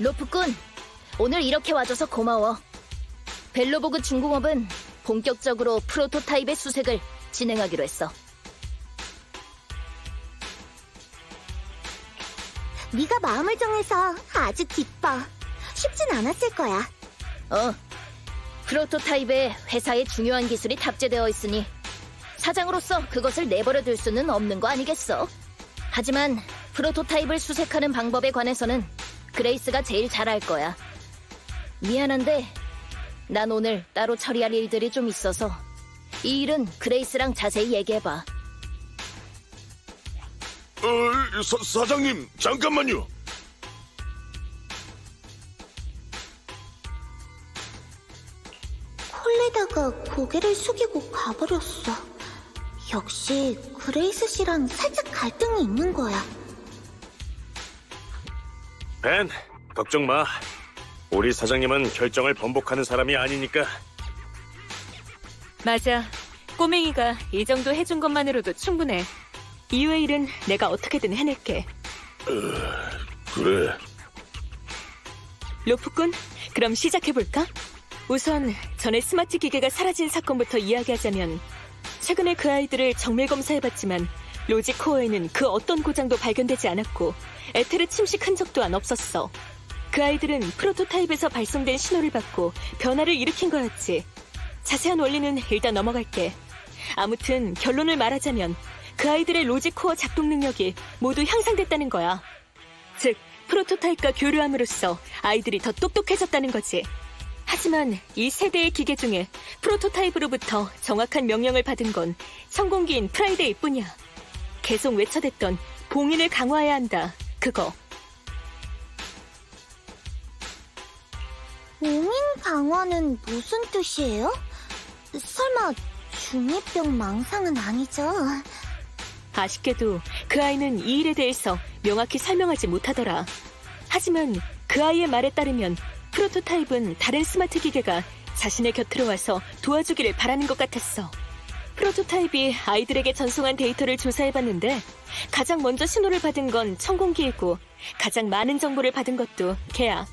로프꾼, 오늘 이렇게 와줘서 고마워. 벨로보그 중공업은 본격적으로 프로토타입의 수색을 진행하기로 했어. 네가 마음을 정해서 아주 기뻐. 쉽진 않았을 거야. 프로토타입에 회사의 중요한 기술이 탑재되어 있으니 사장으로서 그것을 내버려둘 수는 없는 거 아니겠어? 하지만 프로토타입을 수색하는 방법에 관해서는 그레이스가 제일 잘 알 거야. 미안한데 난 오늘 따로 처리할 일들이 좀 있어서 이 일은 그레이스랑 자세히 얘기해봐. 사장님, 잠깐만요. 콜레다가 고개를 숙이고 가버렸어. 역시 그레이스 씨랑 살짝 갈등이 있는 거야. 벤, 걱정 마. 우리 사장님은 결정을 번복하는 사람이 아니니까. 맞아. 꼬맹이가 이 정도 해준 것만으로도 충분해. 이후의 일은 내가 어떻게든 해낼게. 그래. 로프꾼, 그럼 시작해볼까? 우선 전에 스마트 기계가 사라진 사건부터 이야기하자면 최근에 그 아이들을 정밀 검사해봤지만 로직 코어에는 그 어떤 고장도 발견되지 않았고 에테르 침식 흔적도 없었어. 그 아이들은 프로토타입에서 발송된 신호를 받고 변화를 일으킨 거였지. 자세한 원리는 일단 넘어갈게. 아무튼 결론을 말하자면 그 아이들의 로직 코어 작동 능력이 모두 향상됐다는 거야. 즉, 프로토타입과 교류함으로써 아이들이 더 똑똑해졌다는 거지. 하지만 이 세대의 기계 중에 프로토타입으로부터 정확한 명령을 받은 건 성공기인 프라이데이 뿐이야. 계속 외쳐댔던 봉인을 강화해야 한다. 그거. 봉인 강화는 무슨 뜻이에요? 설마 중2병 망상은 아니죠? 아쉽게도 그 아이는 이 일에 대해서 명확히 설명하지 못하더라. 하지만 그 아이의 말에 따르면 프로토타입은 다른 스마트 기계가 자신의 곁으로 와서 도와주기를 바라는 것 같았어. 프로토타입이 아이들에게 전송한 데이터를 조사해봤는데 가장 먼저 신호를 받은 건 천공기이고 가장 많은 정보를 받은 것도 걔야.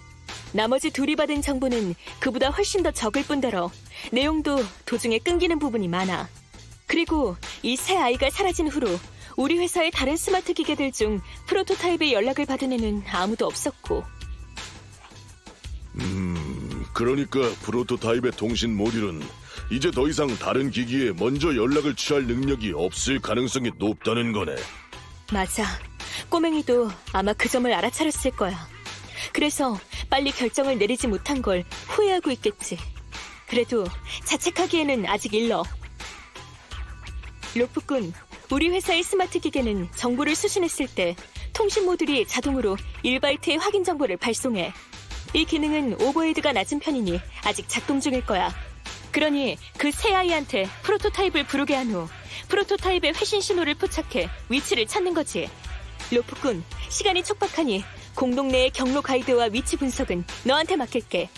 나머지 둘이 받은 정보는 그보다 훨씬 더 적을 뿐더러 내용도 도중에 끊기는 부분이 많아. 그리고 이 새 아이가 사라진 후로 우리 회사의 다른 스마트 기계들 중 프로토타입의 연락을 받은 애는 아무도 없었고. 그러니까 프로토타입의 통신 모듈은 이제 더 이상 다른 기기에 먼저 연락을 취할 능력이 없을 가능성이 높다는 거네. 맞아. 꼬맹이도 아마 그 점을 알아차렸을 거야. 그래서 빨리 결정을 내리지 못한 걸 후회하고 있겠지. 그래도 자책하기에는 아직 일러. 로프꾼, 우리 회사의 스마트 기계는 정보를 수신했을 때 통신 모듈이 자동으로 1바이트의 확인 정보를 발송해. 이 기능은 오버헤드가 낮은 편이니 아직 작동 중일 거야. 그러니 그 새 아이한테 프로토타입을 부르게 한 후 프로토타입의 회신 신호를 포착해 위치를 찾는 거지. 로프꾼, 시간이 촉박하니 공동 내의 경로 가이드와 위치 분석은 너한테 맡길게.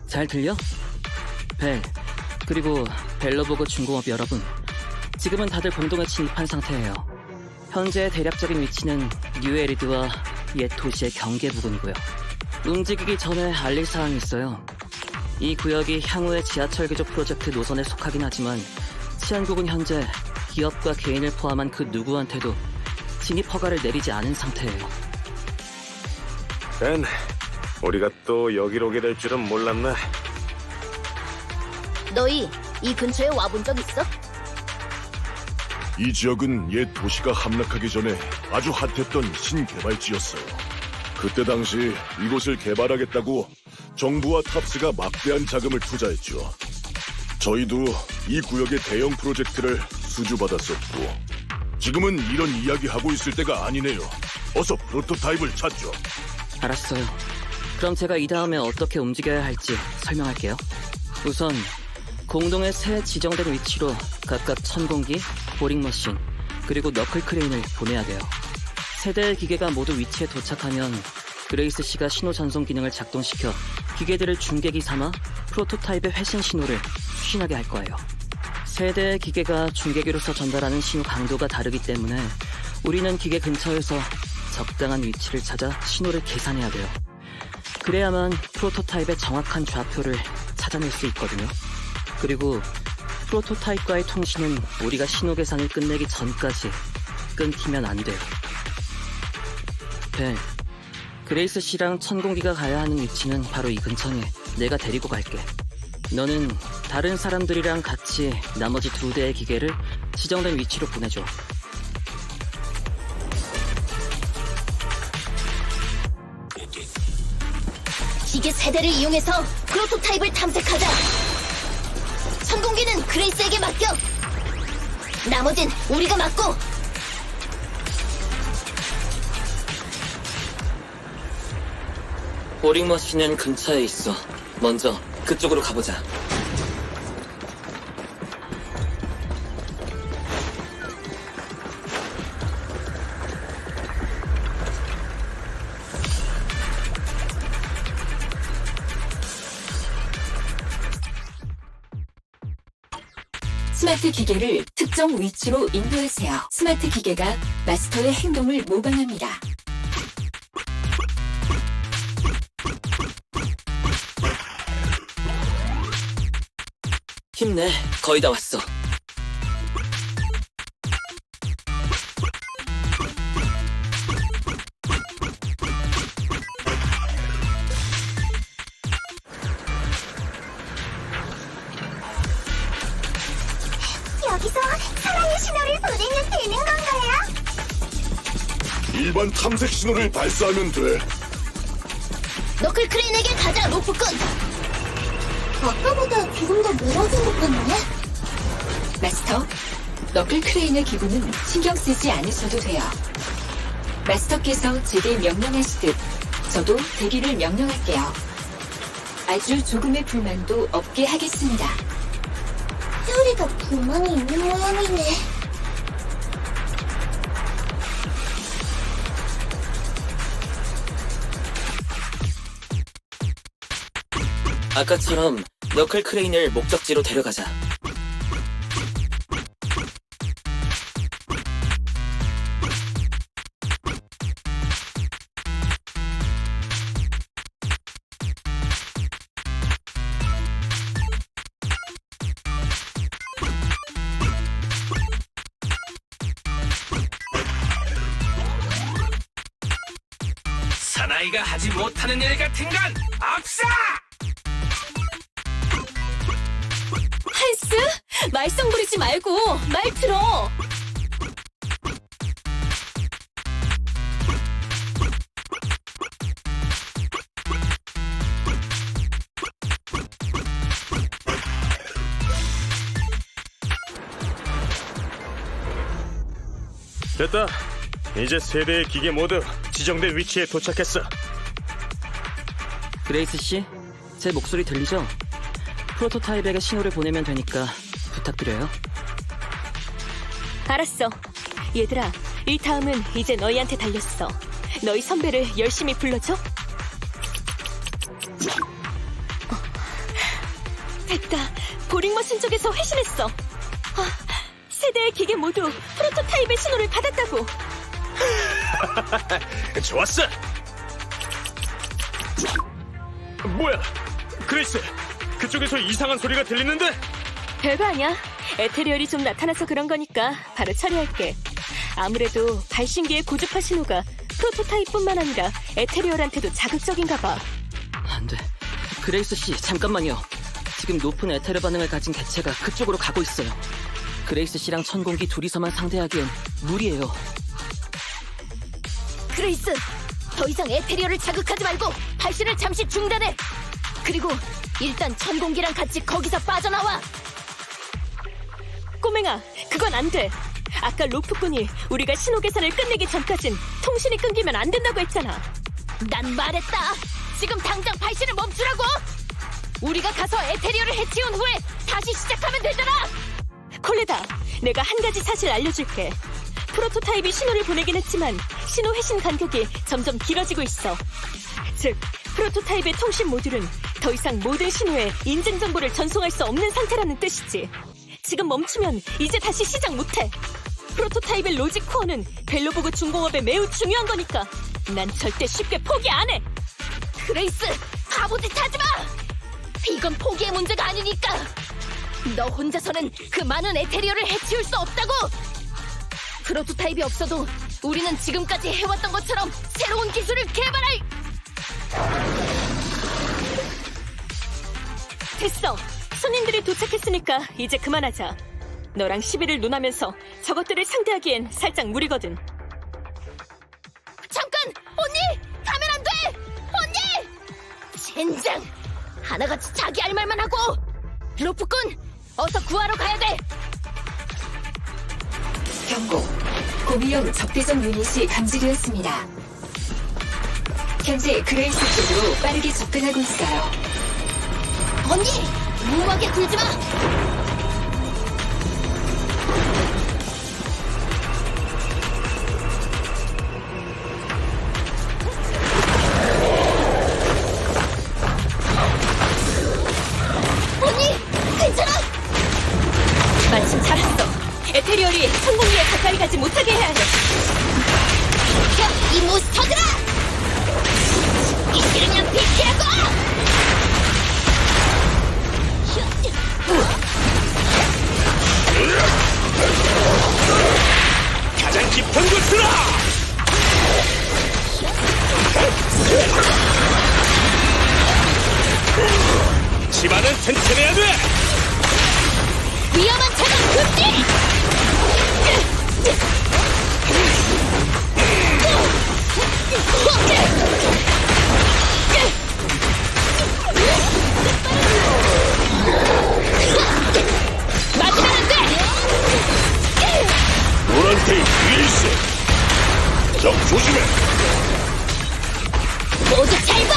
잘 들려? 벨, 그리고 벨로보그 중공업 여러분, 지금은 다들 공동에 진입한 상태예요. 현재 대략적인 위치는 뉴에리드와 옛 도시의 경계 부근이고요. 움직이기 전에 알릴 사항이 있어요. 이 구역이 향후의 지하철 개조 프로젝트 노선에 속하긴 하지만 치안국은 현재 기업과 개인을 포함한 그 누구한테도 진입 허가를 내리지 않은 상태예요. 벤, 우리가 또 여기로 오게 될 줄은 몰랐네. 너희 이 근처에 와본 적 있어? 이 지역은 옛 도시가 함락하기 전에 아주 핫했던 신개발지였어요. 그때 당시 이곳을 개발하겠다고 정부와 탑스가 막대한 자금을 투자했죠. 저희도 이 구역의 대형 프로젝트를 수주받았었고, 지금은 이런 이야기 하고 있을 때가 아니네요. 어서 프로토타입을 찾죠. 알았어요. 그럼 제가 이 다음에 어떻게 움직여야 할지 설명할게요. 우선 공동의 세 지정된 위치로 각각 천공기, 보링머신, 그리고 너클 크레인을 보내야 돼요. 세 대의 기계가 모두 위치에 도착하면 그레이스 씨가 신호 전송 기능을 작동시켜 기계들을 중계기 삼아 프로토타입의 회신 신호를 수신하게 할 거예요. 세 대의 기계가 중계기로서 전달하는 신호 강도가 다르기 때문에 우리는 기계 근처에서 적당한 위치를 찾아 신호를 계산해야 돼요. 그래야만 프로토타입의 정확한 좌표를 찾아낼 수 있거든요. 그리고 프로토타입과의 통신은 우리가 신호 계산을 끝내기 전까지 끊기면 안 돼요. 벨, 그레이스 씨랑 천공기가 가야 하는 위치는 바로 이 근처니 내가 데리고 갈게. 너는 다른 사람들이랑 같이 나머지 두 대의 기계를 지정된 위치로 보내줘. 기계 세대를 이용해서 프로토타입을 탐색하자. 천공기는 그레이스에게 맡겨. 나머진 우리가 맡고. 보링머신은 근처에 있어. 먼저 그쪽으로 가보자. 스마트 기계를 특정 위치로 인도하세요. 스마트 기계가 마스터의 행동을 모방합니다. 힘내, 거의 다 왔어. 여기서 사랑의 신호를 보내면 되는 건가요? 일반 탐색 신호를 발사하면 돼. 너클 크레인에게 가자, 로프꾼. 아까보다 조금 더 멀어진 것 같네. 마스터, 너클 크레인의 기분은 신경 쓰지 않으셔도 돼요. 마스터께서 제게 명령하시듯 저도 대기를 명령할게요. 아주 조금의 불만도 없게 하겠습니다. 퓨리가 불만이 있는 모양이네. 아까처럼 너클 크레인을 목적지로 데려가자. 사나이가 하지 못하는 일 같은 건 없어! 한스? 말썽 부리지 말고 말 들어. 됐다. 이제 세 대의 기계 모두 지정된 위치에 도착했어. 그레이스 씨, 제 목소리 들리죠? 프로토타입에게 신호를 보내면 되니까 부탁드려요. 알았어. 얘들아, 이 다음은 이제 너희한테 달렸어. 너희 선배를 열심히 불러줘. 됐다. 보링머신 쪽에서 회신했어. 세대의 기계 모두 프로토타입의 신호를 받았다고. 좋았어. 뭐야? 그레이스, 그쪽에서 이상한 소리가 들리는데? 별거 아니야. 에테리얼이 좀 나타나서 그런 거니까 바로 처리할게. 아무래도 발신기의 고주파 신호가 프로토타입뿐만 아니라 에테리얼한테도 자극적인가 봐. 안 돼. 그레이스 씨, 잠깐만요. 지금 높은 에테르 반응을 가진 개체가 그쪽으로 가고 있어요. 그레이스 씨랑 천공기 둘이서만 상대하기엔 무리예요. 그레이스, 더 이상 에테리어를 자극하지 말고 발신을 잠시 중단해. 그리고 일단 천공기랑 같이 거기서 빠져나와. 꼬맹아, 그건 안 돼. 아까 로프꾼이 우리가 신호 계산을 끝내기 전까진 통신이 끊기면 안 된다고 했잖아. 난 말했다. 지금 당장 발신을 멈추라고. 우리가 가서 에테리어를 해치운 후에 다시 시작하면 되잖아. 콜레다, 내가 한 가지 사실 알려줄게. 프로토타입이 신호를 보내긴 했지만 신호 회신 간격이 점점 길어지고 있어. 즉, 프로토타입의 통신 모듈은 더 이상 모든 신호에 인증 정보를 전송할 수 없는 상태라는 뜻이지. 지금 멈추면 이제 다시 시작 못해. 프로토타입의 로직 코어는 벨로보그 중공업에 매우 중요한 거니까 난 절대 쉽게 포기 안 해. 그레이스, 바보짓 하지 마. 이건 포기의 문제가 아니니까. 너 혼자서는 그 많은 에테리어를 해치울 수 없다고. 프로토타입이 없어도 우리는 지금까지 해왔던 것처럼 새로운 기술을 개발할. 됐어. 손님들이 도착했으니까 이제 그만하자. 너랑 시비를 논하면서 저것들을 상대하기엔 살짝 무리거든. 잠깐! 언니! 가면 안 돼! 언니! 젠장! 하나같이 자기 할 말만 하고! 로프꾼! 어서 구하러 가야 돼! 경고. 고비용 적대적 유닛이 감지되었습니다. 현재 그레이스 쪽으로 빠르게 접근하고 있어요. 언니! 무모하게 굴지 마! 언니! 괜찮아? 마침 잘 왔어. 에테리얼이 성공리에 가까이 가지 못하게 해야 해. 야, 이 몬스터들아! 이기려면 비키라고! 가장 깊은 곳으로! 집안은 튼튼해야 돼! 위험한 차가 금지! 맞으면 안 돼! 노란 테이프 위에 있어. 적 조심해. 모두 잘 봐!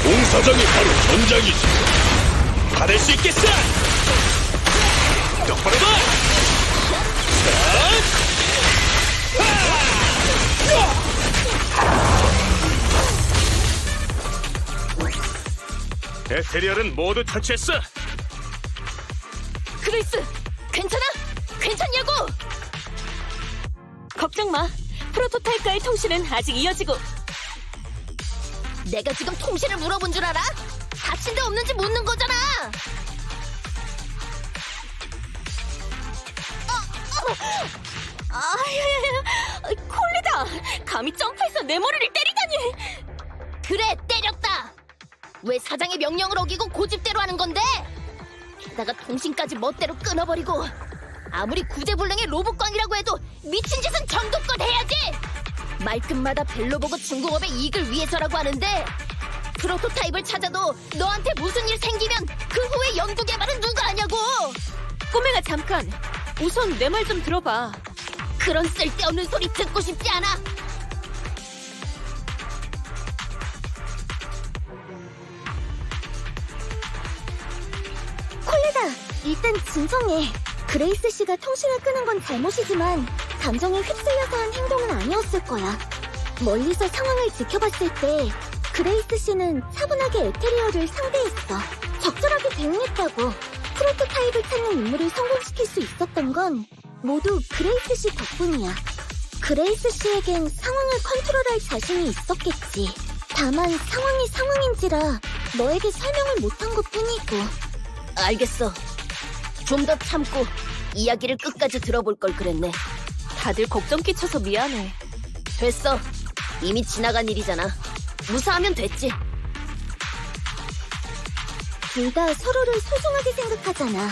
공사장이 바로 전장이지. 받을 수 있겠어! 똑바로 봐! 에테리얼은 모두 처치했어! 그레이스, 괜찮아? 괜찮냐고? 걱정 마. 프로토타입과의 통신은 아직 이어지고. 내가 지금 통신을 물어본 줄 알아? 다친 데 없는지 묻는 거잖아! 콜레다! 감히 점프해서 내 머리를 때리다니! 그래, 때렸다! 왜 사장의 명령을 어기고 고집대로 하는 건데? 게다가 통신까지 멋대로 끊어버리고. 아무리 구제불능의 로봇광이라고 해도 미친 짓은 정도껏 해야지! 말끝마다 벨로보그 중공업의 이익을 위해서라고 하는데 프로토타입을 찾아도 너한테 무슨 일 생기면 그 후에 연구개발은 누가 하냐고! 꼬맹아, 잠깐. 우선 내 말 좀 들어봐. 그런 쓸데없는 소리 듣고 싶지 않아! 콜레다, 일단 진정해. 그레이스 씨가 통신을 끄는 건 잘못이지만 감정에 휩쓸려서 한 행동은 아니었을 거야. 멀리서 상황을 지켜봤을 때 그레이스 씨는 차분하게 에테리어를 상대했어. 적절하게 대응했다고. 프로토타입을 찾는 임무를 성공시킬 수 있었던 건 모두 그레이스 씨 덕분이야. 그레이스 씨에겐 상황을 컨트롤할 자신이 있었겠지. 다만 상황이 상황인지라 너에게 설명을 못한 것뿐이고. 알겠어. 좀 더 참고 이야기를 끝까지 들어볼 걸 그랬네. 다들 걱정 끼쳐서 미안해. 됐어. 이미 지나간 일이잖아. 무사하면 됐지. 둘 다 서로를 소중하게 생각하잖아.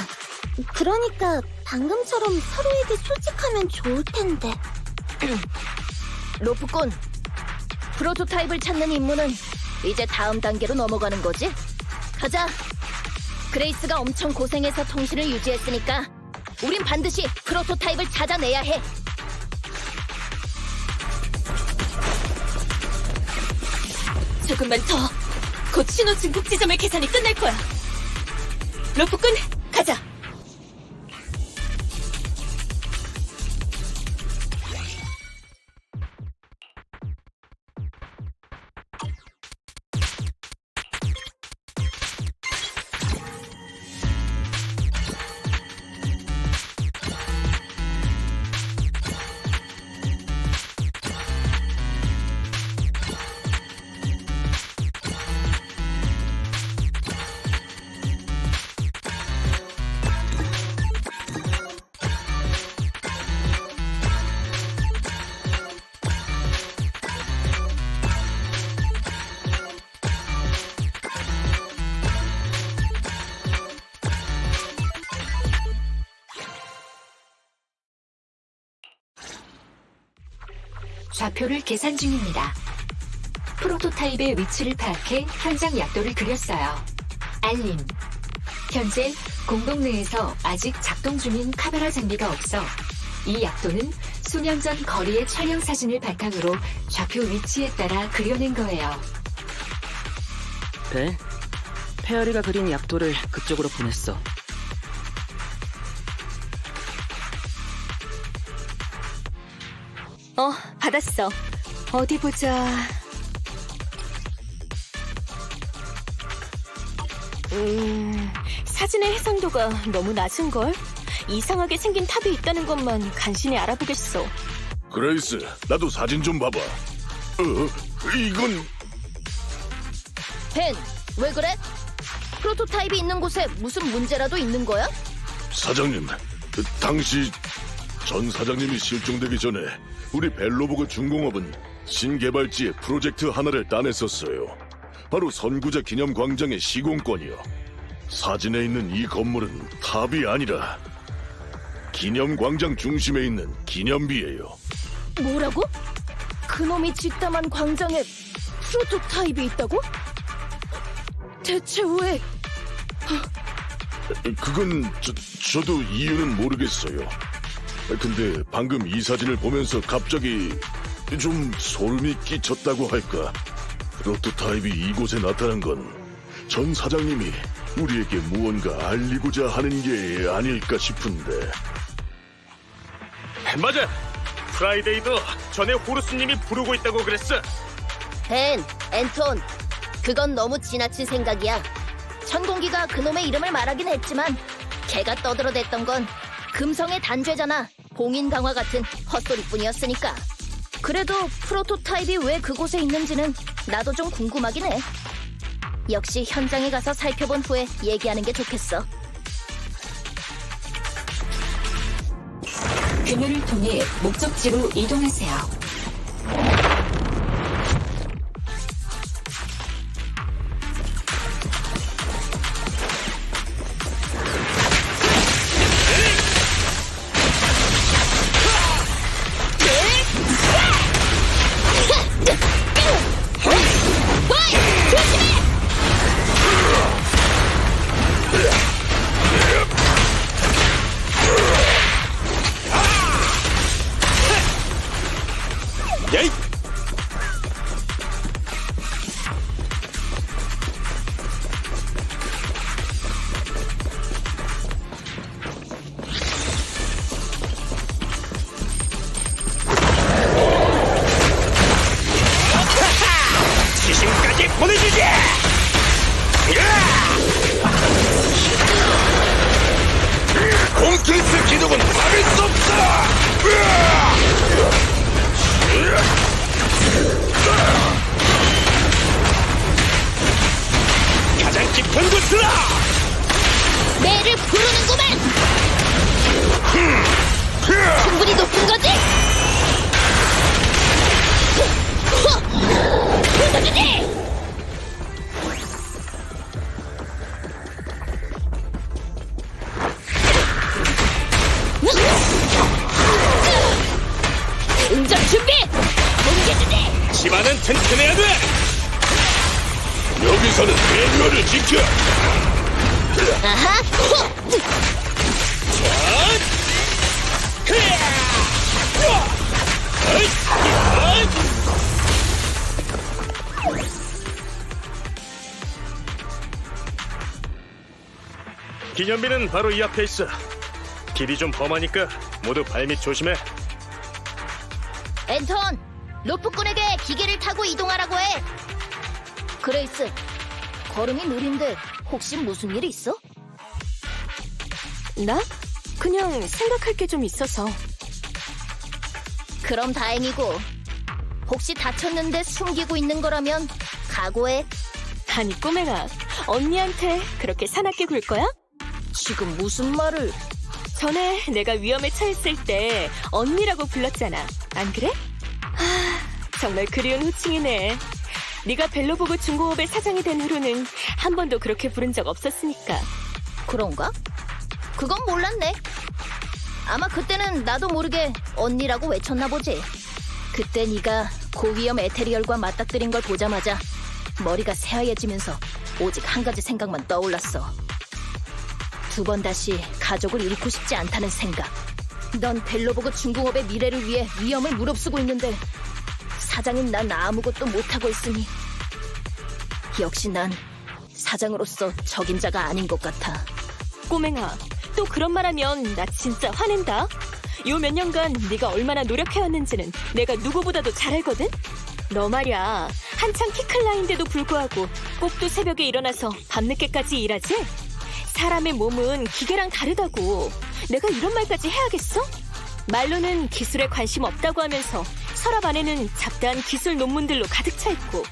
그러니까 방금처럼 서로에게 솔직하면 좋을 텐데. 로프콘, 프로토타입을 찾는 임무는 이제 다음 단계로 넘어가는 거지? 가자. 그레이스가 엄청 고생해서 통신을 유지했으니까 우린 반드시 프로토타입을 찾아내야 해. 조금만 더. 곧 신호 증폭 지점의 계산이 끝날 거야. 로프꾼, 가자. 좌표를 계산 중입니다. 프로토타입의 위치를 파악해 현장 약도를 그렸어요. 알림. 현재 공동 내에서 아직 작동 중인 카메라 장비가 없어 이 약도는 수년 전 거리의 촬영 사진을 바탕으로 좌표 위치에 따라 그려낸 거예요. 벨, 페어리가 그린 약도를 그쪽으로 보냈어. 받았어. 어디 보자. 사진의 해상도가 너무 낮은걸? 이상하게 생긴 탑이 있다는 것만 간신히 알아보겠어. 그레이스, 나도 사진 좀 봐봐. 이건 벤, 왜 그래? 프로토타입이 있는 곳에 무슨 문제라도 있는 거야? 사장님, 당시 전 사장님이 실종되기 전에 우리 벨로보그 중공업은 신개발지에 프로젝트 하나를 따냈었어요. 바로 선구자 기념광장의 시공권이요. 사진에 있는 이 건물은 탑이 아니라 기념광장 중심에 있는 기념비예요. 뭐라고? 그놈이 직담한 광장에 프로토타입이 있다고? 대체 왜? 그건 저도 이유는 모르겠어요. 근데 방금 이 사진을 보면서 갑자기 좀 소름이 끼쳤다고 할까. 프로토타입이 이곳에 나타난 건 전 사장님이 우리에게 무언가 알리고자 하는 게 아닐까 싶은데. 맞아. 프라이데이도 전에 호루스님이 부르고 있다고 그랬어. 벤, 앤톤, 그건 너무 지나친 생각이야. 천공기가 그놈의 이름을 말하긴 했지만 걔가 떠들어댔던 건 금성의 단죄잖아. 봉인 강화 같은 헛소리뿐이었으니까. 그래도 프로토타입이 왜 그곳에 있는지는 나도 좀 궁금하긴 해. 역시 현장에 가서 살펴본 후에 얘기하는 게 좋겠어. 그녀를 통해 목적지로 이동하세요. 야이! 지신까지 보내주지! 콘크리트 기둥은 막을 수 없어! 가장 깊은 곳으로! 매를 부르는구만! 충분히 높은 거지? 부서지지! 집안은 튼튼해야 돼. 여기서는 매뉴얼을 지켜. 아하! 기념비는 바로 이 앞에 있어. 길이 좀 험하니까 모두 발밑 조심해. 앤톤! 로프꾼에게 기계를 타고 이동하라고 해! 그레이스, 걸음이 느린데 혹시 무슨 일 있어? 나? 그냥 생각할 게 좀 있어서. 그럼 다행이고, 혹시 다쳤는데 숨기고 있는 거라면 각오해. 아니 꼬맹아, 언니한테 그렇게 사납게 굴 거야? 지금 무슨 말을... 전에 내가 위험에 처했을 때 언니라고 불렀잖아. 안 그래? 정말 그리운 호칭이네. 네가 벨로보그 중공업의 사장이 된 후로는 한 번도 그렇게 부른 적 없었으니까. 그런가? 그건 몰랐네. 아마 그때는 나도 모르게 언니라고 외쳤나 보지. 그때 네가 고위험 에테리얼과 맞닥뜨린 걸 보자마자 머리가 새하얘지면서 오직 한 가지 생각만 떠올랐어. 두 번 다시 가족을 잃고 싶지 않다는 생각. 넌 벨로보그 중공업의 미래를 위해 위험을 무릅쓰고 있는데 사장인 난 아무것도 못하고 있으니 역시 난 사장으로서 적임자가 아닌 것 같아. 꼬맹아, 또 그런 말하면 나 진짜 화낸다. 요 몇 년간 네가 얼마나 노력해왔는지는 내가 누구보다도 잘 알거든? 너 말야, 한창 키 클 나이인데도 불구하고 꼭두 새벽에 일어나서 밤늦게까지 일하지? 사람의 몸은 기계랑 다르다고. 내가 이런 말까지 해야겠어? 말로는 기술에 관심 없다고 하면서 서랍 안에는 잡다한 기술 논문들로 가득 차 있고,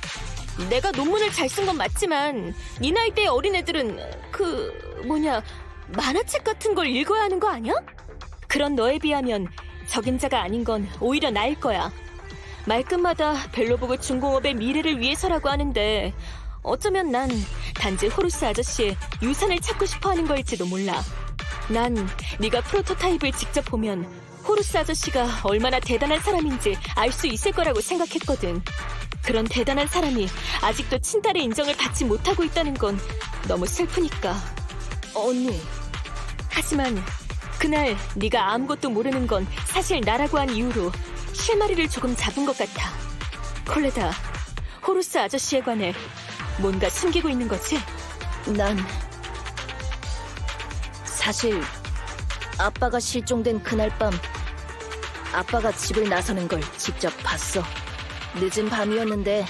내가 논문을 잘 쓴 건 맞지만 네 나이대의 어린애들은 만화책 같은 걸 읽어야 하는 거 아니야? 그런 너에 비하면 적임자가 아닌 건 오히려 나을 거야. 말끝마다 벨로보그 중공업의 미래를 위해서라고 하는데 어쩌면 난 단지 호루스 아저씨의 유산을 찾고 싶어하는 거일지도 몰라. 난 네가 프로토타입을 직접 보면 호루스 아저씨가 얼마나 대단한 사람인지 알 수 있을 거라고 생각했거든. 그런 대단한 사람이 아직도 친딸의 인정을 받지 못하고 있다는 건 너무 슬프니까. 언니, 하지만 그날 네가 아무것도 모르는 건 사실 나라고 한 이유로 실마리를 조금 잡은 것 같아. 콜레다, 호루스 아저씨에 관해 뭔가 숨기고 있는 거지? 난 사실 아빠가 실종된 그날 밤 아빠가 집을 나서는 걸 직접 봤어. 늦은 밤이었는데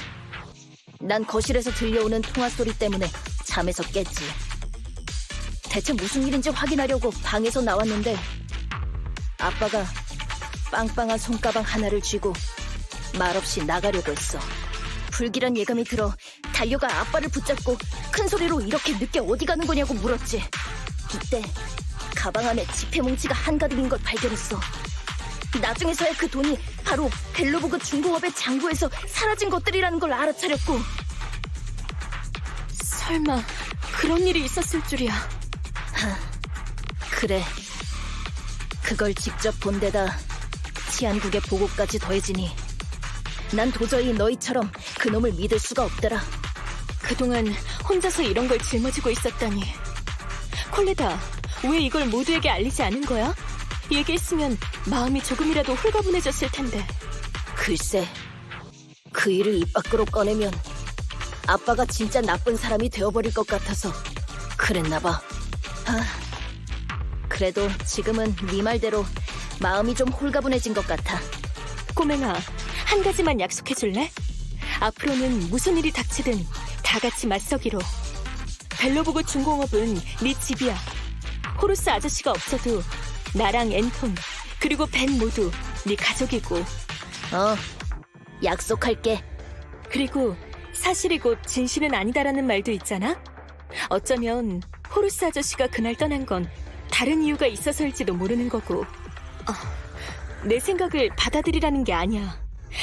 난 거실에서 들려오는 통화 소리 때문에 잠에서 깼지. 대체 무슨 일인지 확인하려고 방에서 나왔는데 아빠가 빵빵한 손가방 하나를 쥐고 말없이 나가려고 했어. 불길한 예감이 들어 달려가 아빠를 붙잡고 큰 소리로 이렇게 늦게 어디 가는 거냐고 물었지. 이때 가방 안에 지폐 뭉치가 한가득인 걸 발견했어. 나중에서야 그 돈이 바로 벨로보그 중공업의 장부에서 사라진 것들이라는 걸 알아차렸고. 설마 그런 일이 있었을 줄이야. 그래. 그걸 직접 본 데다 치안국의 보고까지 더해지니 난 도저히 너희처럼 그놈을 믿을 수가 없더라. 그동안 혼자서 이런 걸 짊어지고 있었다니. 콜레다, 왜 이걸 모두에게 알리지 않은 거야? 얘기했으면 마음이 조금이라도 홀가분해졌을 텐데. 글쎄, 그 일을 입 밖으로 꺼내면 아빠가 진짜 나쁜 사람이 되어버릴 것 같아서 그랬나 봐. 그래도 지금은 네 말대로 마음이 좀 홀가분해진 것 같아. 꼬맹아, 한 가지만 약속해줄래? 앞으로는 무슨 일이 닥치든 다 같이 맞서기로. 벨로보그 중공업은 네 집이야. 호루스 아저씨가 없어도 나랑 앤톤 그리고 벤 모두 네 가족이고. 약속할게. 그리고 사실이 곧 진실은 아니다라는 말도 있잖아? 어쩌면 호루스 아저씨가 그날 떠난 건 다른 이유가 있어서일지도 모르는 거고. 내 생각을 받아들이라는 게 아니야.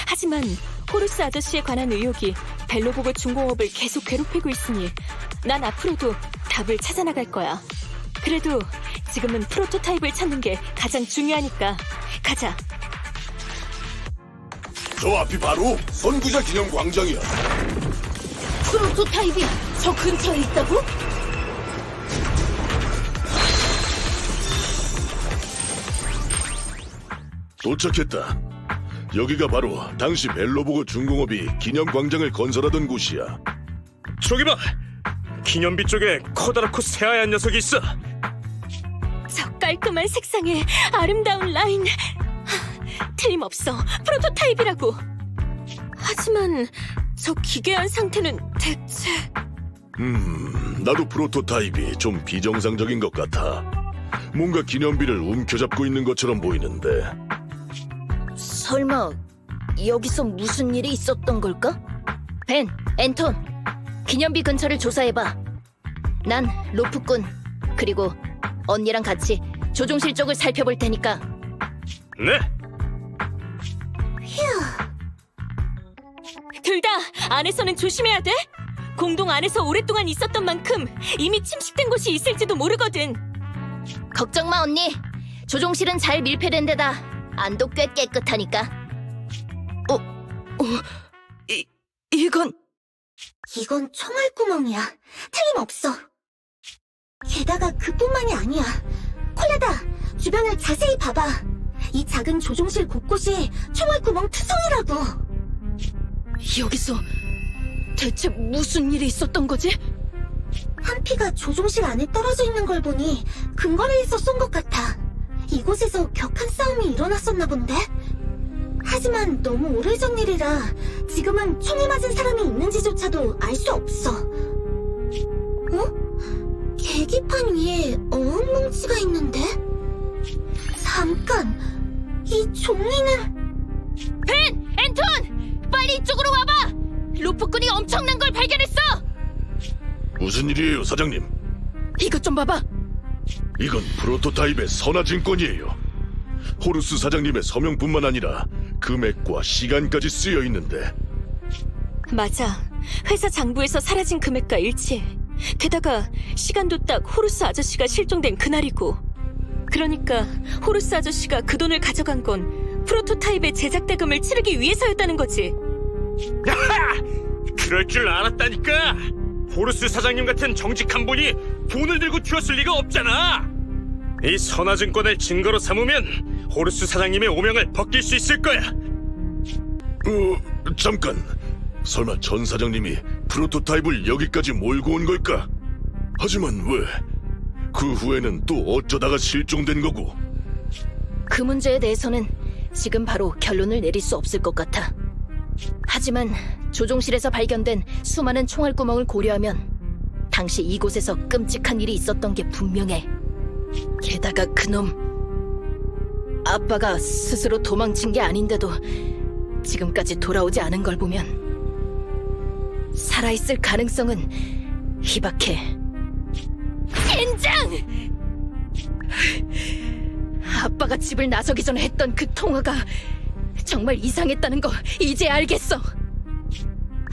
하지만 호루스 아저씨에 관한 의혹이 벨로보그 중공업을 계속 괴롭히고 있으니 난 앞으로도 답을 찾아나갈 거야. 그래도 지금은 프로토타입을 찾는 게 가장 중요하니까 가자. 저 앞이 바로 선구자 기념 광장이야. 프로토타입이 저 근처에 있다고? 도착했다. 여기가 바로 당시 벨로보고 중공업이 기념 광장을 건설하던 곳이야. 저기 봐! 기념비 쪽에 커다랗고 새하얀 녀석이 있어! 저 깔끔한 색상의 아름다운 라인. 하, 틀림없어. 프로토타입이라고. 하지만 저 기괴한 상태는 대체... 나도 프로토타입이 좀 비정상적인 것 같아. 뭔가 기념비를 움켜잡고 있는 것처럼 보이는데. 설마 여기서 무슨 일이 있었던 걸까? 벤, 앤톤, 기념비 근처를 조사해봐. 난 로프꾼, 그리고 언니랑 같이 조종실 쪽을 살펴볼 테니까. 네! 둘 다 안에서는 조심해야 돼. 공동 안에서 오랫동안 있었던 만큼 이미 침식된 곳이 있을지도 모르거든. 걱정 마, 언니. 조종실은 잘 밀폐된 데다 안도 꽤 깨끗하니까. 이건... 이건 총알구멍이야. 틀림없어. 게다가 그뿐만이 아니야. 콜레다, 주변을 자세히 봐봐. 이 작은 조종실 곳곳이 총알구멍 투성이라고. 여기서 대체 무슨 일이 있었던 거지? 한 피가 조종실 안에 떨어져 있는 걸 보니 근거리에서 쏜 것 같아. 이곳에서 격한 싸움이 일어났었나 본데? 하지만 너무 오래전 일이라 지금은 총에 맞은 사람이 있는지조차도 알 수 없어. 어? 계기판 위에 어음 뭉치가 있는데? 잠깐, 이 종이는... 벤! 앤톤! 빨리 이쪽으로 와봐! 로프꾼이 엄청난 걸 발견했어! 무슨 일이에요, 사장님? 이것 좀 봐봐! 이건 프로토타입의 선화증권이에요. 호루스 사장님의 서명뿐만 아니라 금액과 시간까지 쓰여 있는데. 맞아. 회사 장부에서 사라진 금액과 일치해. 게다가 시간도 딱 호루스 아저씨가 실종된 그날이고. 그러니까 호루스 아저씨가 그 돈을 가져간 건 프로토타입의 제작 대금을 치르기 위해서였다는 거지. 야하! 그럴 줄 알았다니까! 호루스 사장님 같은 정직한 분이 돈을 들고 튀었을 리가 없잖아! 이 선화증권을 증거로 삼으면 호루스 사장님의 오명을 벗길 수 있을 거야! 잠깐. 설마 전 사장님이 프로토타입을 여기까지 몰고 온 걸까? 하지만 왜? 그 후에는 또 어쩌다가 실종된 거고? 그 문제에 대해서는 지금 바로 결론을 내릴 수 없을 것 같아. 하지만 조종실에서 발견된 수많은 총알구멍을 고려하면 당시 이곳에서 끔찍한 일이 있었던 게 분명해. 게다가 그놈 아빠가 스스로 도망친 게 아닌데도 지금까지 돌아오지 않은 걸 보면 살아있을 가능성은 희박해. 젠장! 아빠가 집을 나서기 전에 했던 그 통화가 정말 이상했다는 거 이제 알겠어.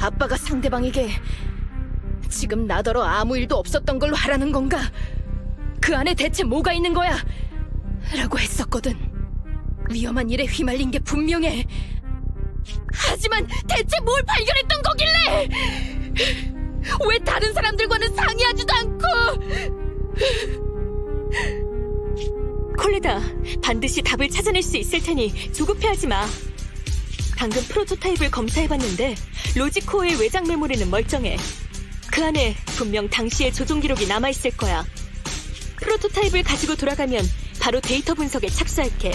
아빠가 상대방에게 지금 나더러 아무 일도 없었던 걸로 하라는 건가? 그 안에 대체 뭐가 있는 거야? 라고 했었거든. 위험한 일에 휘말린 게 분명해. 하지만 대체 뭘 발견했던 거길래? 왜 다른 사람들과는 상의하지도 않고? 콜레다, 반드시 답을 찾아낼 수 있을 테니 조급해하지 마. 방금 프로토타입을 검사해봤는데 로지코어의 외장 메모리는 멀쩡해. 그 안에 분명 당시의 조종 기록이 남아있을 거야. 프로토타입을 가지고 돌아가면 바로 데이터 분석에 착수할게.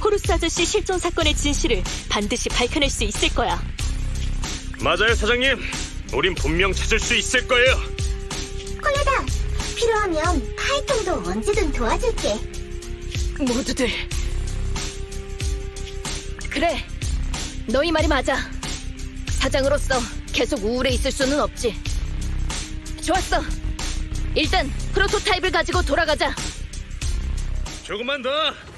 호루스 아저씨 실종 사건의 진실을 반드시 밝혀낼 수 있을 거야. 맞아요, 사장님. 우린 분명 찾을 수 있을 거예요. 콜레다, 필요하면 파이통도 언제든 도와줄게. 모두들 그래, 너희 말이 맞아. 사장으로서 계속 우울해 있을 수는 없지. 좋았어. 일단 프로토타입을 가지고 돌아가자. 조금만 더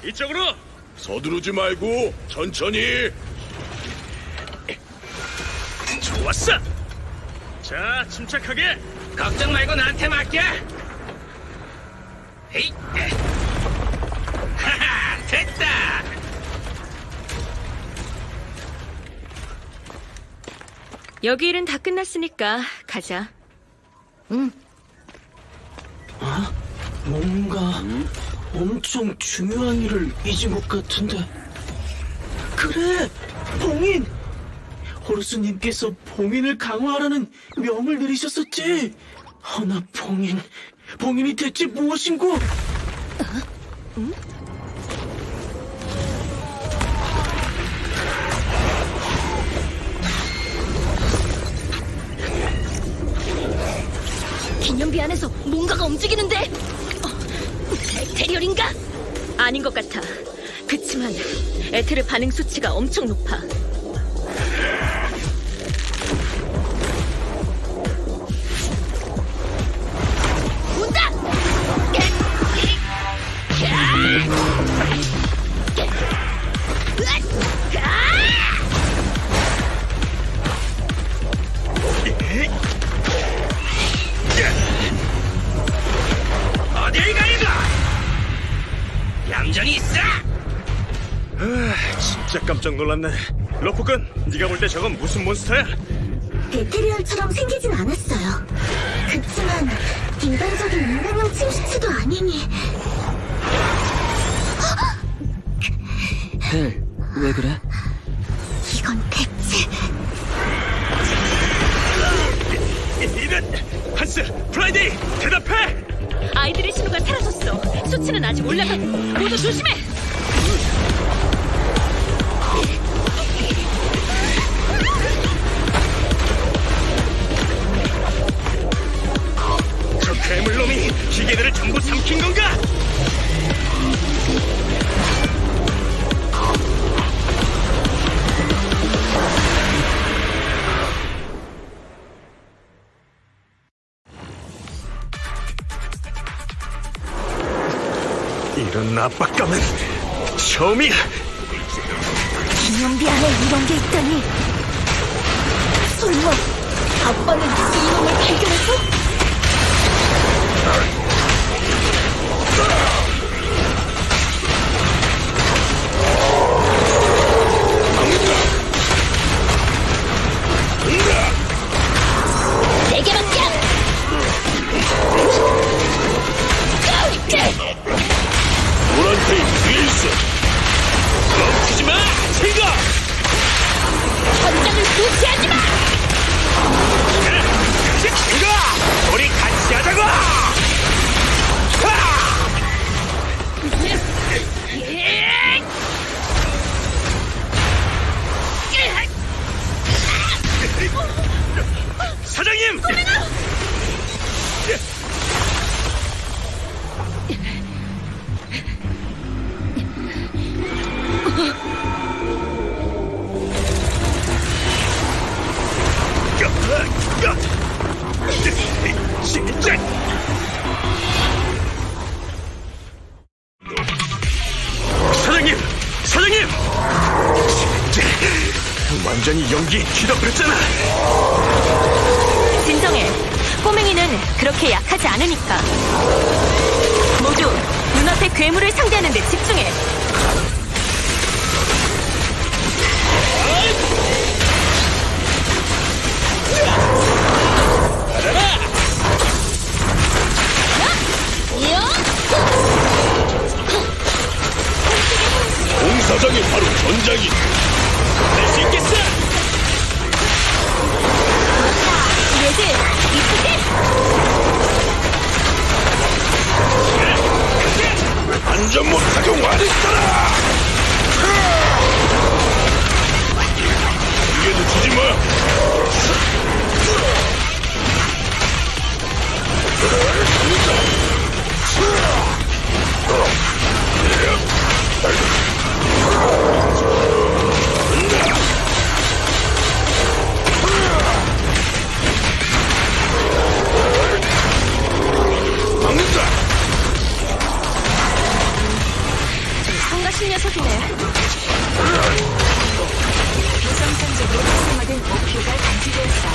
이쪽으로. 서두르지 말고 천천히. 좋았어. 자, 침착하게. 걱정 말고 나한테 맡겨. 에이. 하하, 됐다. 여기 일은 다 끝났으니까 가자. 뭔가 엄청 중요한 일을 잊은 것 같은데. 그래! 봉인! 호르스님께서 봉인을 강화하라는 명을 내리셨었지? 허나 봉인이 대체 무엇인고? 기념비 안에서 뭔가가 움직이는데? 에테리얼인가? 아닌 것 같아. 그치만 에테르 반응 수치가 엄청 높아. 온다! 어딜 가는 거야? 얌전히 있어! 진짜 깜짝 놀랐네. 러프군, 네가 볼 때 저건 무슨 몬스터야? 에테리얼처럼 생기진 않았어요. 그치만 일반적인 인간형 침시체도 아니니. 벨, 왜 그래? 이건 대체 이런! 한스, 프라이데이, 대답해! 아이들의 신호가 사라졌어. 수치는 아직 올라가고. 모두 조심해! 저 괴물놈이 기계들을 전부 삼킨 건가? 이런 압박감은 처음이야. 기념비 안에 이런 게 있다니. 설마 아빠는 이놈을 발견했어? 내게 맡겨! 노란 테이프 뒤에 있어. 멈추지 마, 친구! 전장을 무시하지 마! 친구! 우리 같이 하자고! 사장님! 진짜! 사장님! 사장님! 진짜 완전히 연기에 뒤덮였잖아! 진정해. 꼬맹이는 그렇게 약하지 않으니까. 모두 눈앞의 괴물을 상대하는 데 집중해. 공사장이 바로 전장이. 할 수 있겠어! 얘들, 이쁘게! 안전 못 착용 안 했잖아. 이해도 주지 마. 막는다. 성가신 녀석이네. 비정상적으로 활성화된 목표가 감지되었어요.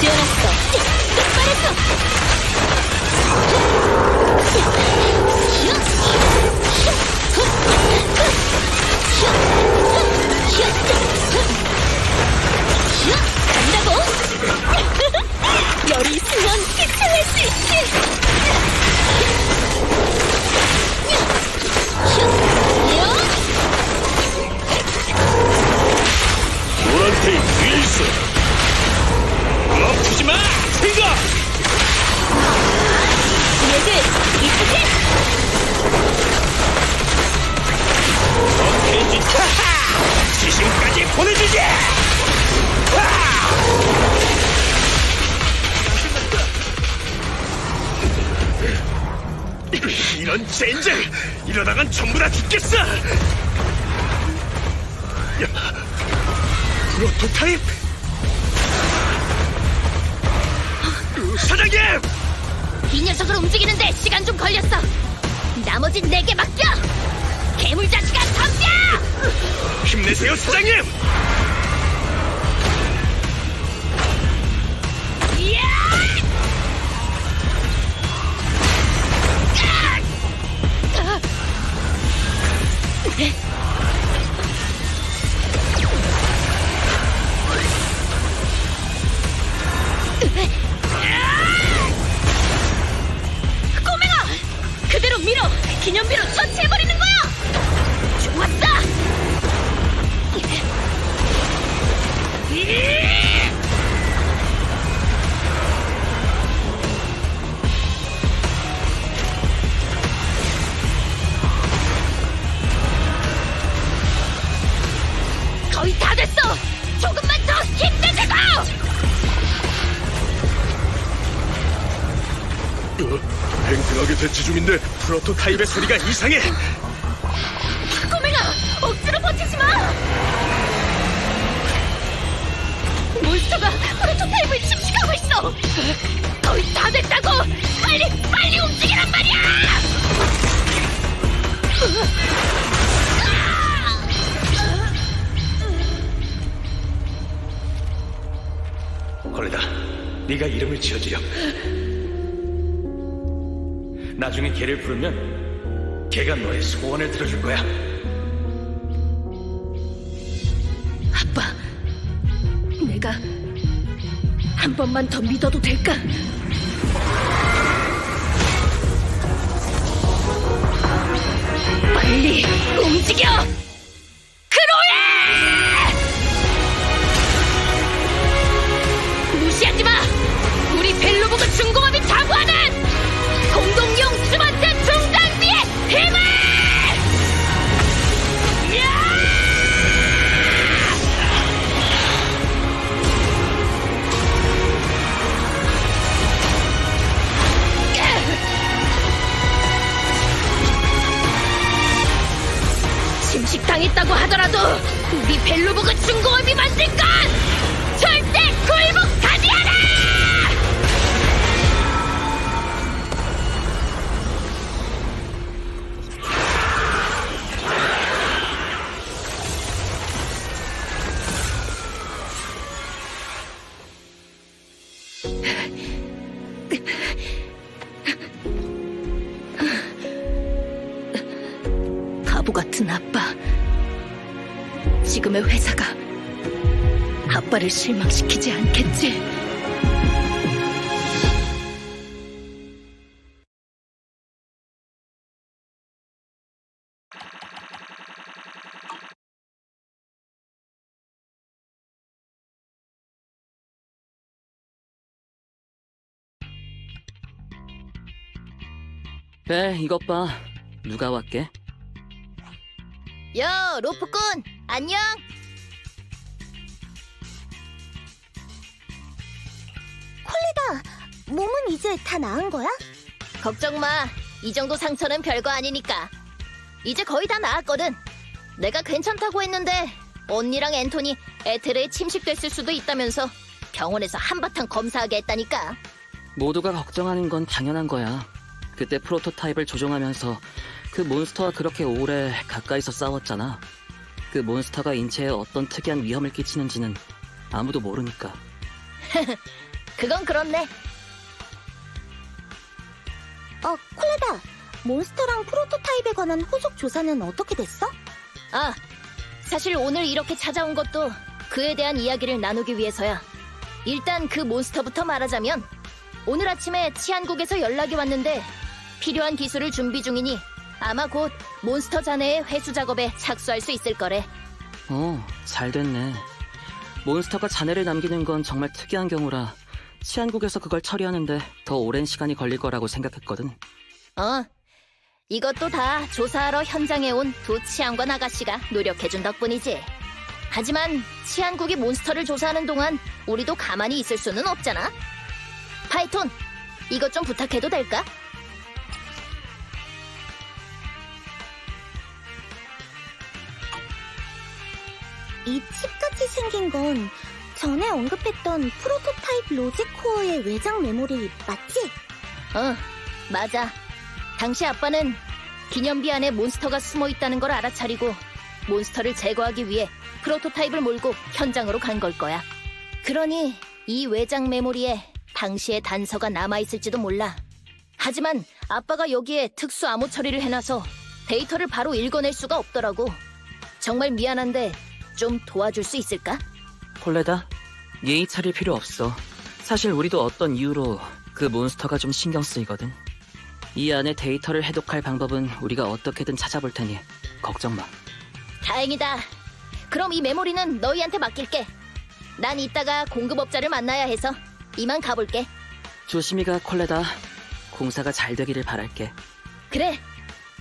지어놨어. 똑바로 서! 호르스! 멈추지 마! 핑거! 얘들, 이쁘지? 어케이지 하하! 지심까지 보내주지! 이런 젠장! 이러다간 전부 다 죽겠어! 프로토타입! 사장님! 이 녀석을 움직이는데 시간 좀 걸렸어. 나머진 내게 맡겨. 괴물 자식아 덤벼! 힘내세요, 사장님! 이야! 꼬맹아! 그대로 밀어! 기념비로 처치해버리는 거야! 좋았어! 거의 다 됐어! 조금만 더 힘내자고! 팽팽하게 대치 중인데 프로토타입의 소리가 이상해! 꼬맹아! 억지로 버티지 마! 몬스터가 프로토타입을 침식하고 있어! 거의 다 됐다고! 빨리 움직이란 말이야! 콜레다, 네가 이름을 지어주렴. 나중에 걔를 부르면 걔가 너의 소원을 들어줄 거야. 아빠, 내가 한 번만 더 믿어도 될까? 빨리 움직여! 크로에! 무시하지 마! 우리 벨로보그 중공업이 자부하는 공동용 스마트 중장비의 힘을! 침식당했다고 하더라도 우리 벨로보그 중공업이 만들 건 절대 굴복하지 않아! 바보 같은 아빠. 지금의 회사가 아빠를 실망시키지 않겠지? 벨, 이것 봐. 누가 왔게? 야, 로프꾼, 안녕? 콜레다, 몸은 이제 다 나은 거야? 걱정 마. 이 정도 상처는 별거 아니니까. 이제 거의 다 나았거든. 내가 괜찮다고 했는데 언니랑 앤토니 에테르에 침식됐을 수도 있다면서 병원에서 한바탕 검사하게 했다니까. 모두가 걱정하는 건 당연한 거야. 그때 프로토타입을 조종하면서 그 몬스터와 그렇게 오래 가까이서 싸웠잖아. 그 몬스터가 인체에 어떤 특이한 위험을 끼치는지는 아무도 모르니까. 그건 그렇네. 콜레다, 몬스터랑 프로토타입에 관한 후속 조사는 어떻게 됐어? 아, 사실 오늘 이렇게 찾아온 것도 그에 대한 이야기를 나누기 위해서야. 일단 그 몬스터부터 말하자면 오늘 아침에 치안국에서 연락이 왔는데 필요한 기술을 준비 중이니 아마 곧 몬스터 잔해의 회수 작업에 착수할 수 있을 거래. 잘 됐네. 몬스터가 잔해를 남기는 건 정말 특이한 경우라 치안국에서 그걸 처리하는데 더 오랜 시간이 걸릴 거라고 생각했거든. 이것도 다 조사하러 현장에 온 두 치안관 아가씨가 노력해준 덕분이지. 하지만 치안국이 몬스터를 조사하는 동안 우리도 가만히 있을 수는 없잖아. 파이톤, 이것 좀 부탁해도 될까? 이 칩같이 생긴 건 전에 언급했던 프로토타입 로직 코어의 외장 메모리 맞지? 맞아. 당시 아빠는 기념비 안에 몬스터가 숨어 있다는 걸 알아차리고 몬스터를 제거하기 위해 프로토타입을 몰고 현장으로 간 걸 거야. 그러니 이 외장 메모리에 당시의 단서가 남아있을지도 몰라. 하지만 아빠가 여기에 특수 암호 처리를 해놔서 데이터를 바로 읽어낼 수가 없더라고. 정말 미안한데 좀 도와줄 수 있을까? 콜레다, 예의 차릴 필요 없어. 사실 우리도 어떤 이유로 그 몬스터가 좀 신경 쓰이거든. 이 안에 데이터를 해독할 방법은 우리가 어떻게든 찾아볼 테니 걱정 마. 다행이다. 그럼 이 메모리는 너희한테 맡길게. 난 이따가 공급업자를 만나야 해서 이만 가볼게. 조심히 가, 콜레다. 공사가 잘 되기를 바랄게. 그래,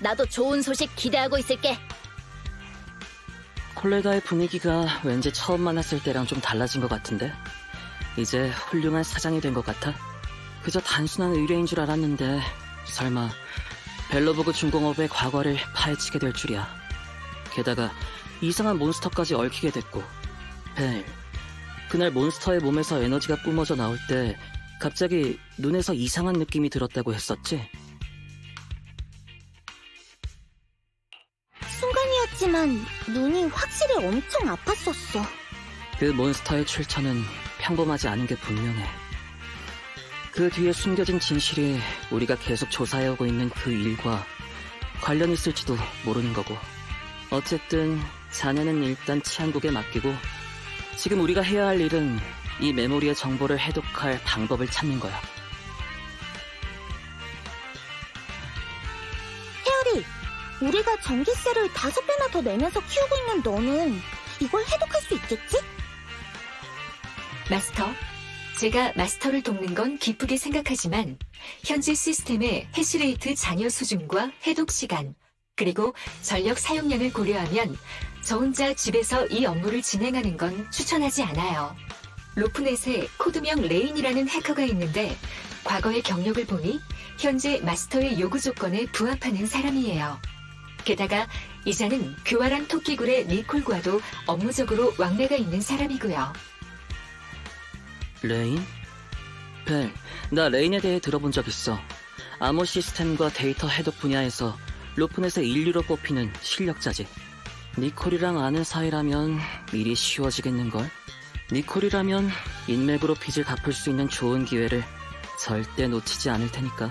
나도 좋은 소식 기대하고 있을게. 콜레다의 분위기가 왠지 처음 만났을 때랑 좀 달라진 것 같은데? 이제 훌륭한 사장이 된 것 같아? 그저 단순한 의뢰인 줄 알았는데 설마 벨로보그 중공업의 과거를 파헤치게 될 줄이야. 게다가 이상한 몬스터까지 얽히게 됐고. 벨, 그날 몬스터의 몸에서 에너지가 뿜어져 나올 때 갑자기 눈에서 이상한 느낌이 들었다고 했었지? 순간이었지만 눈이 확실히 엄청 아팠었어. 그 몬스터의 출처는 평범하지 않은 게 분명해. 그 뒤에 숨겨진 진실이 우리가 계속 조사해오고 있는 그 일과 관련 있을지도 모르는 거고. 어쨌든 자네는 일단 치안국에 맡기고 지금 우리가 해야 할 일은 이 메모리의 정보를 해독할 방법을 찾는 거야. 헤어리, 우리가 전기세를 5배나 더 내면서 키우고 있는 너는 이걸 해독할 수 있겠지? 마스터, 제가 마스터를 돕는 건 기쁘게 생각하지만 현재 시스템의 해시레이트 잔여 수준과 해독 시간, 그리고 전력 사용량을 고려하면 저 혼자 집에서 이 업무를 진행하는 건 추천하지 않아요. 로프넷에 코드명 레인이라는 해커가 있는데 과거의 경력을 보니 현재 마스터의 요구 조건에 부합하는 사람이에요. 게다가 이자는 교활한 토끼굴의 니콜과도 업무적으로 왕래가 있는 사람이고요. 레인? 벨, 나 레인에 대해 들어본 적 있어. 암호 시스템과 데이터 해독 분야에서 로프넷의 인류로 뽑히는 실력자지. 니콜이랑 아는 사이라면 일이 쉬워지겠는걸? 니콜이라면 인맥으로 빚을 갚을 수 있는 좋은 기회를 절대 놓치지 않을 테니까.